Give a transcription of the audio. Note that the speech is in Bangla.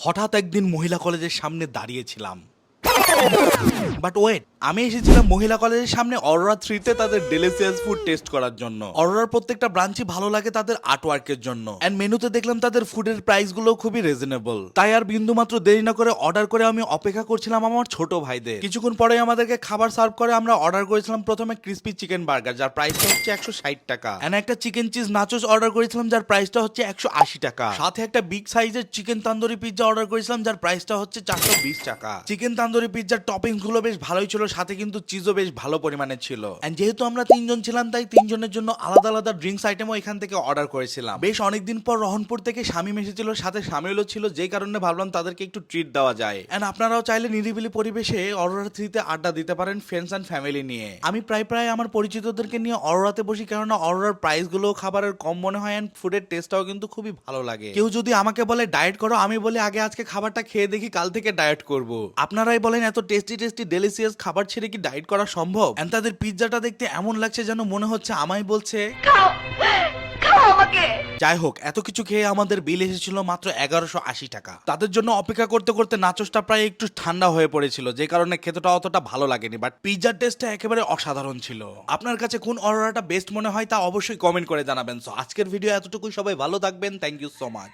হঠাৎ একদিন মহিলা কলেজের সামনে দাঁড়িয়েছিলাম, বাট ওয়েট, আমি এসেছিলাম মহিলা কলেজের সামনে অরোরা 3 তে তাদের ডেলিসিয়াস ফুড টেস্ট করার জন্য। অরোরার প্রত্যেকটা ব্রাঞ্চই ভালো লাগে তাদের আর্টওয়ার্কের জন্য, এন্ড মেনুতে দেখলাম তাদের ফুডের প্রাইস গুলো খুবই রিজনেবল। তাই আর বিন্দু মাত্র দেরি না করে অর্ডার করে আমি অপেক্ষা করছিলাম আমার ছোট ভাইদের। কিছুক্ষণ পরে আমাদেরকে খাবার সার্ভ করে আমরা অর্ডার করেছিলাম প্রথমে ক্রিসপি চিকেন বার্গার, যার প্রাইসটা হচ্ছে 160 টাকা, এন্ড একটা চিকেন চিজ নাচোস অর্ডার করেছিলাম যার প্রাইসটা হচ্ছে 180 টাকা। সাথে একটা বিগ সাইজের চিকেন তান্দুরি পিৎজা অর্ডার করেছিলাম যার প্রাইসটা হচ্ছে 420 টাকা। চিকেন তান্দুরি পিৎজার টপিংস গুলো বেশ ভালোই ছিল, সাথে কিন্তু চিজও বেশ ভালো পরিমাণে ছিল। এন্ড যেহেতু আমরা তিনজন ছিলাম তাই তিনজনের জন্য আলাদা আলাদা ড্রিঙ্কস আইটেমও এখান থেকে অর্ডার করেছিলাম। বেশ অনেকদিন পর রহনপুর থেকে শামিম এসেছিল, সাথে শামিলও ছিল, যেই কারণে ভাবলাম তাদেরকে একটু ট্রিট দেওয়া যায়। এন্ড আপনারাও চাইলে নিরিবিলি পরিবেশে অরোরা 3 তে আড্ডা দিতে পারেন ফ্রেন্ডস এন্ড ফ্যামিলি নিয়ে। আমি প্রায় আমার পরিচিতদেরকে নিয়ে অরোরাতে বসি, কেননা অরোরার প্রাইস গুলো খাবারের কম মনে হয় এন্ড ফুডের টেস্টটাও কিন্তু খুবই ভালো লাগে। কেউ যদি আমাকে বলে ডায়েট করো, আমি বলি আগে আজকে খাবারটা খেয়ে দেখি, কাল থেকে ডায়েট করব। আপনারাই বলেন এত টেস্টি ডেলিসিয়াস খাবার ছেড়ে কি ডায়েট করা সম্ভব? এন্ড তাদের পিৎজাটা দেখতে এমন লাগছে যেন মনে হচ্ছে আমায় বলছে খাও খাও আমাকে। যাই হোক, এত কিছু খেয়ে আমাদের বিল এসেছিল মাত্র 1180 টাকা। তাদের জন্য অপেক্ষা করতে করতে নাচোসটা প্রায় একটু ঠান্ডা হয়ে পড়েছিল, যে কারণে খেতেটা অতটা ভালো লাগেনি, বাট পিৎজার টেস্টটা একেবারে অসাধারণ ছিল। আপনার কাছে কোন অরোরাটা বেস্ট মনে হয় তা অবশ্যই কমেন্ট করে জানাবেন। সো আজকের ভিডিও এতটুকুই, সবাই ভালো থাকবেন, থ্যাংক ইউ সো মাচ।